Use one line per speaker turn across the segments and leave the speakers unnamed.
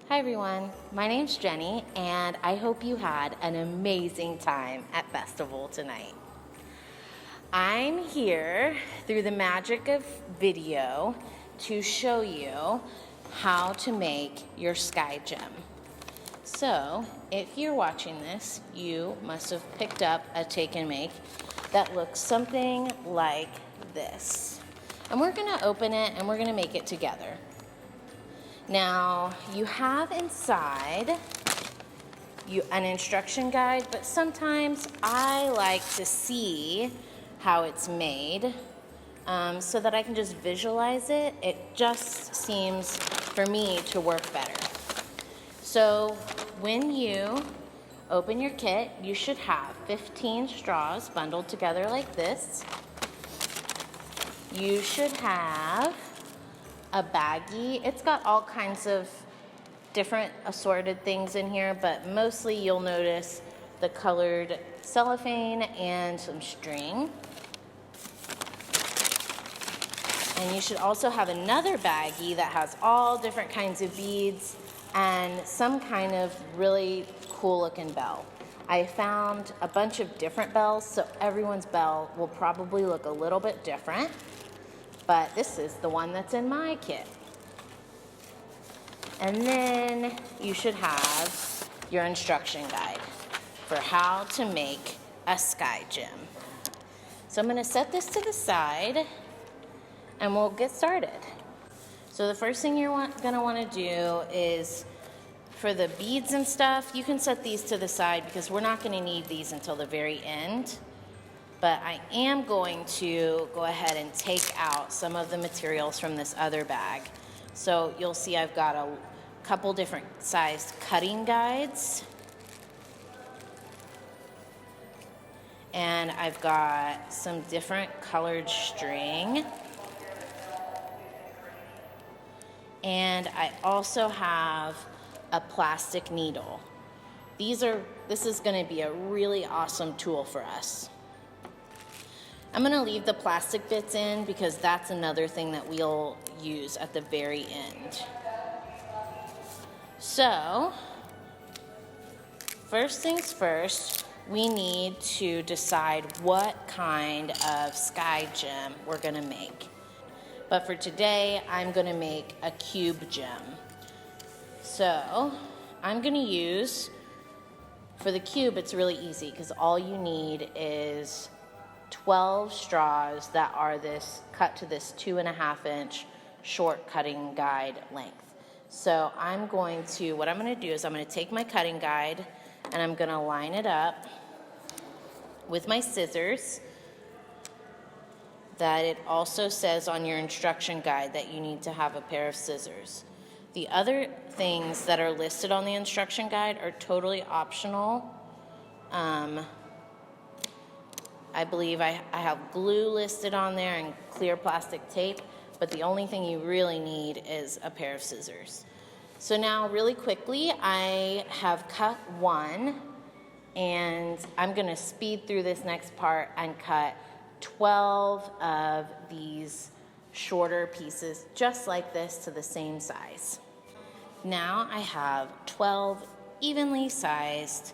Hi everyone, my name's Jenny and I hope you had an amazing time at Festival tonight. I'm here through the magic of video to show you how to make your sky gem. So if you're watching this, you must have picked up a take and make that looks something like this. And we're gonna open it and we're gonna make it together. Now, you have inside an instruction guide, but sometimes I like to see how it's made so that I can just visualize it. It just seems, for me, to work better. So, when you open your kit, you should have 15 straws bundled together like this. You should have a baggie. It's got all kinds of different assorted things in here, but mostly you'll notice the colored cellophane and some string. And you should also have another baggie that has all different kinds of beads and some kind of really cool looking bell. I found a bunch of different bells, so everyone's bell will probably look a little bit different. But this is the one that's in my kit. And then you should have your instruction guide for how to make a sky gem. So I'm gonna set this to the side and we'll get started. So the first thing you're gonna wanna do is, for the beads and stuff, you can set these to the side because we're not gonna need these until the very end. But I am going to go ahead and take out some of the materials from this other bag. So you'll see I've got a couple different sized cutting guides. And I've got some different colored string. And I also have a plastic needle. This is gonna be a really awesome tool for us. I'm gonna leave the plastic bits in because that's another thing that we'll use at the very end. So, first things first, we need to decide what kind of sky gem we're gonna make. But for today, I'm gonna make a cube gem. So, I'm gonna use, for the cube, it's really easy because all you need is 12 straws that are cut to this 2.5 inch short cutting guide length. So what I'm gonna do is I'm gonna take my cutting guide and I'm gonna line it up with my scissors that it also says on your instruction guide that you need to have a pair of scissors. The other things that are listed on the instruction guide are totally optional. I believe I have glue listed on there and clear plastic tape, but the only thing you really need is a pair of scissors. So now really quickly, I have cut one and I'm gonna speed through this next part and cut 12 of these shorter pieces just like this to the same size. Now I have 12 evenly sized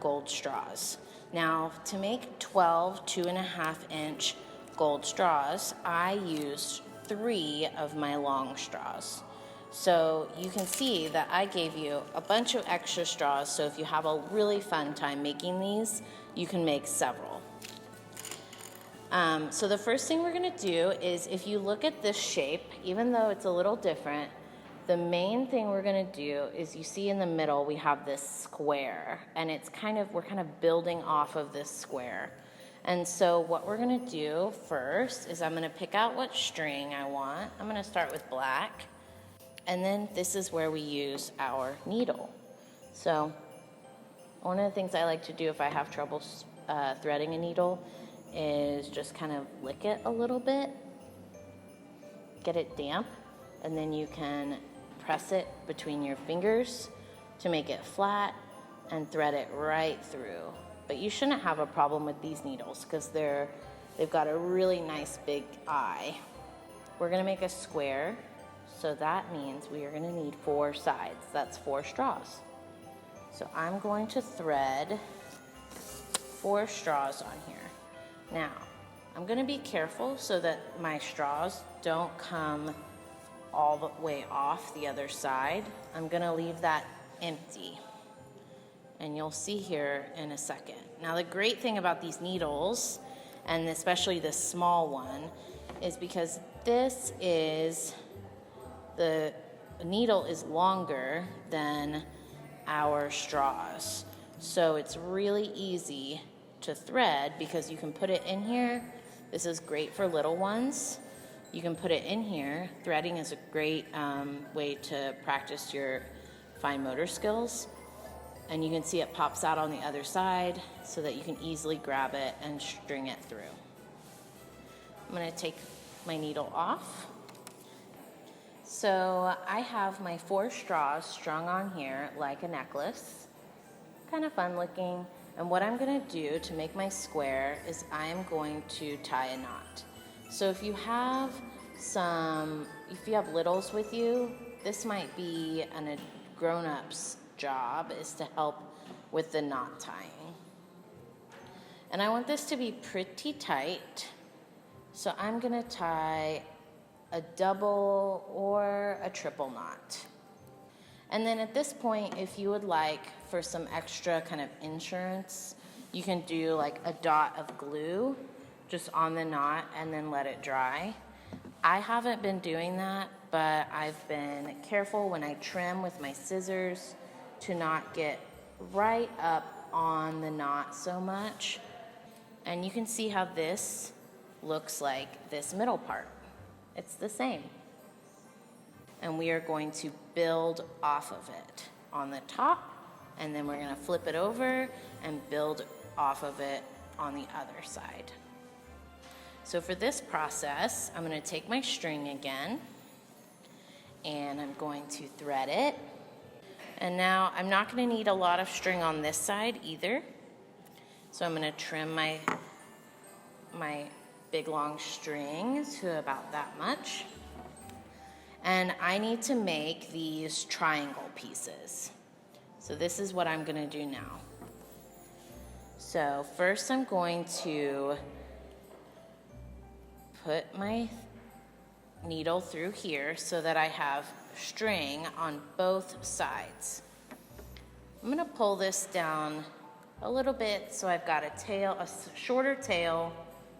gold straws. Now, to make 12 2.5 inch gold straws, I used 3 of my long straws. So you can see that I gave you a bunch of extra straws, so if you have a really fun time making these, you can make several. So the first thing we're gonna do is, if you look at this shape, even though it's a little different, the main thing we're gonna do is, you see in the middle we have this square, and we're kind of building off of this square. And so what we're gonna do first is I'm gonna pick out what string I want. I'm gonna start with black, and then this is where we use our needle. So one of the things I like to do if I have trouble threading a needle is just kind of lick it a little bit, get it damp, and then you can press it between your fingers to make it flat and thread it right through. But you shouldn't have a problem with these needles because they've got a really nice big eye. We're gonna make a square. So that means we are going to need 4 sides. That's 4 straws. So I'm going to thread 4 straws on here. Now, I'm going to be careful so that my straws don't come all the way off the other side. I'm going to leave that empty. And you'll see here in a second. Now, the great thing about these needles, and especially this small one, is because this is, the needle is longer than our straws. So it's really easy to thread because you can put it in here. This is great for little ones. You can put it in here. Threading is a great way to practice your fine motor skills. And you can see it pops out on the other side so that you can easily grab it and string it through. I'm going to take my needle off. So I have my 4 straws strung on here like a necklace. Kind of fun looking. And what I'm going to do to make my square is I'm going to tie a knot. So if you have littles with you, this might be a grown-up's job, is to help with the knot tying. And I want this to be pretty tight, so I'm going to tie a double or a triple knot. And then at this point, if you would like for some extra kind of insurance, you can do like a dot of glue just on the knot and then let it dry. I haven't been doing that, but I've been careful when I trim with my scissors to not get right up on the knot so much. And you can see how this looks like this middle part. It's the same. And we are going to build off of it on the top, and then we're going to flip it over and build off of it on the other side. So for this process, I'm going to take my string again, and I'm going to thread it. And now I'm not going to need a lot of string on this side either. So I'm going to trim my big long string to about that much. And I need to make these triangle pieces. So this is what I'm going to do now. So first I'm going to put my needle through here so that I have string on both sides. I'm going to pull this down a little bit so I've got a shorter tail,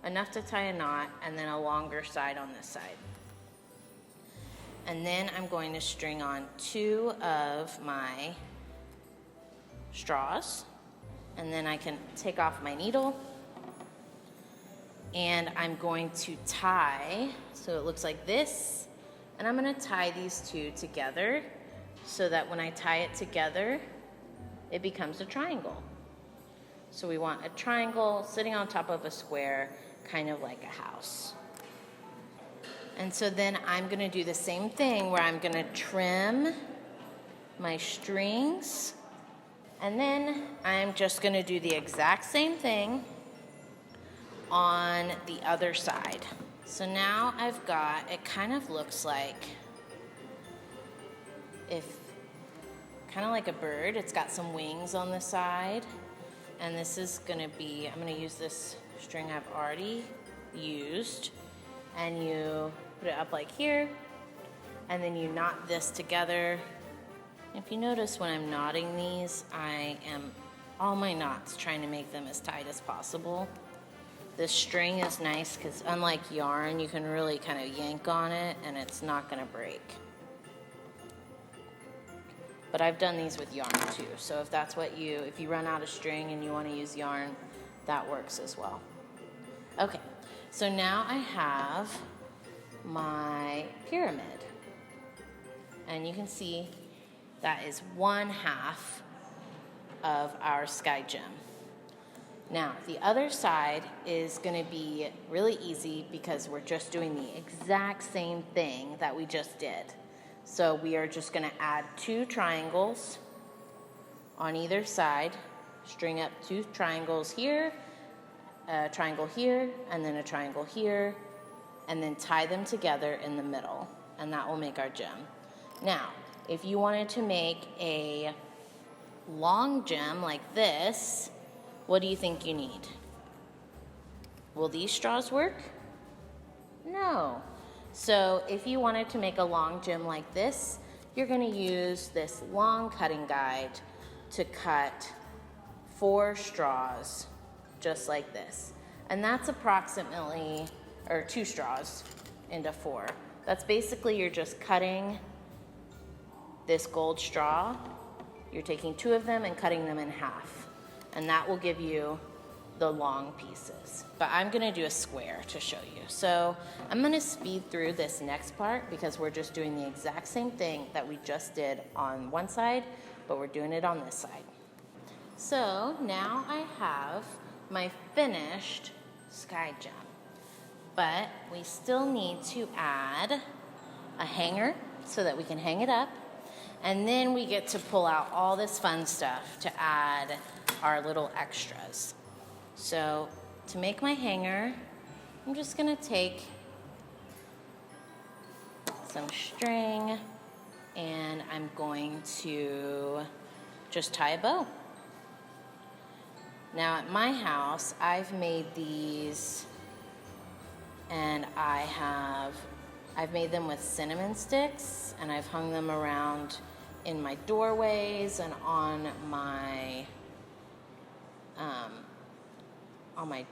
enough to tie a knot, and then a longer side on this side. And then I'm going to string on 2 of my straws, and then I can take off my needle, and I'm going to tie, so it looks like this, and I'm going to tie these 2 together so that when I tie it together, it becomes a triangle. So we want a triangle sitting on top of a square, kind of like a house. And so then I'm going to do the same thing where I'm going to trim my strings, and then I'm just going to do the exact same thing on the other side. So now I've got, it kind of looks like kind of like a bird. It's got some wings on the side, and this is going to be, I'm going to use this string I've already used, and you put it up like here, and then you knot this together. If you notice when I'm knotting these, I am all my knots trying to make them as tight as possible. This string is nice because unlike yarn, you can really kind of yank on it and it's not going to break. But I've done these with yarn too, so if that's what if you run out of string and you want to use yarn, that works as well. Okay, so now I have my pyramid, and you can see that is 1/2 of our sky gem. Now the other side is going to be really easy because we're just doing the exact same thing that we just did. So we are just going to add 2 triangles on either side, string up 2 triangles here, a triangle here, and then a triangle here, and then tie them together in the middle. and that will make our gem. Now, if you wanted to make a long gem like this, what do you think you need? Will these straws work? No. So if you wanted to make a long gem like this, you're going to use this long cutting guide to cut 4 straws just like this. And that's approximately, or 2 straws into 4. That's basically you're just cutting this gold straw. You're taking 2 of them and cutting them in half. And that will give you the long pieces. But I'm gonna do a square to show you. So I'm gonna speed through this next part because we're just doing the exact same thing that we just did on one side, but we're doing it on this side. So now I have my finished sky gem, but we still need to add a hanger so that we can hang it up. And then we get to pull out all this fun stuff to add our little extras. So to make my hanger, I'm just gonna take some string and I'm going to just tie a bow. Now at my house, I've made these and I've made them with cinnamon sticks and I've hung them around in my doorways and on my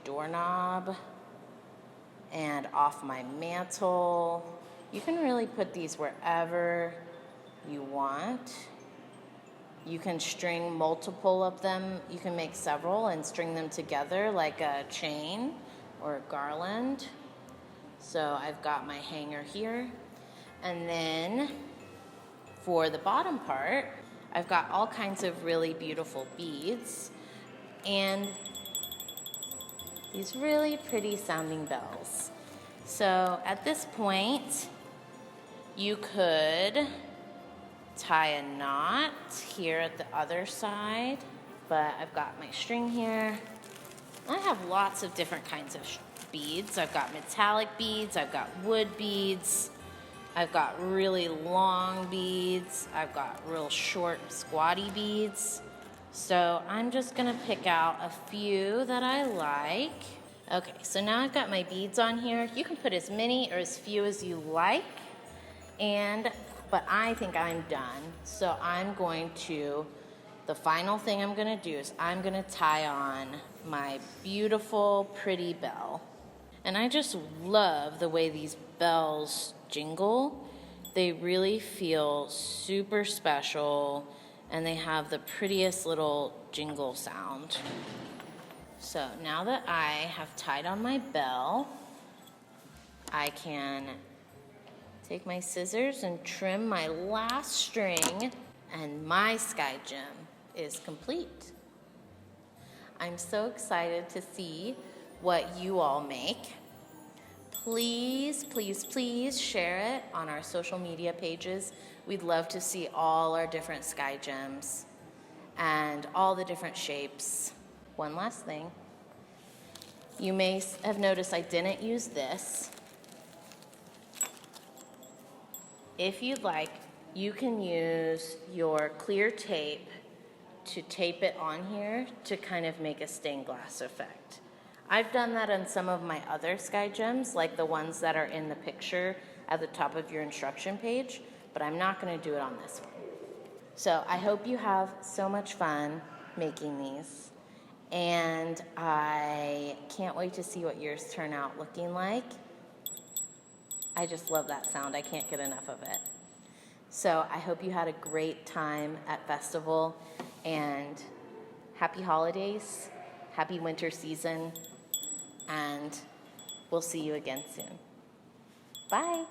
doorknob and off my mantle. You can really put these wherever you want. You can string multiple of them. You can make several and string them together like a chain or a garland. So I've got my hanger here. And then for the bottom part, I've got all kinds of really beautiful beads and these really pretty sounding bells. So at this point, you could tie a knot here at the other side, but I've got my string here. I have lots of different kinds of beads. I've got metallic beads, I've got wood beads, I've got really long beads, I've got real short squatty beads. So I'm just gonna pick out a few that I like. Okay, so now I've got my beads on here. You can put as many or as few as you like, but I think I'm done. So the final thing I'm gonna do is I'm gonna tie on my beautiful, pretty bell. And I just love the way these bells jingle. They really feel super special and they have the prettiest little jingle sound. So now that I have tied on my bell, I can take my scissors and trim my last string, and my sky gem is complete. I'm so excited to see what you all make. Please, please, please share it on our social media pages. We'd love to see all our different sky gems and all the different shapes. One last thing. You may have noticed I didn't use this. If you'd like, you can use your clear tape to tape it on here to kind of make a stained glass effect. I've done that on some of my other sky gems, like the ones that are in the picture at the top of your instruction page, but I'm not going to do it on this one. So I hope you have so much fun making these, and I can't wait to see what yours turn out looking like. I just love that sound. I can't get enough of it. So I hope you had a great time at Festival, and happy holidays, happy winter season, and we'll see you again soon. Bye.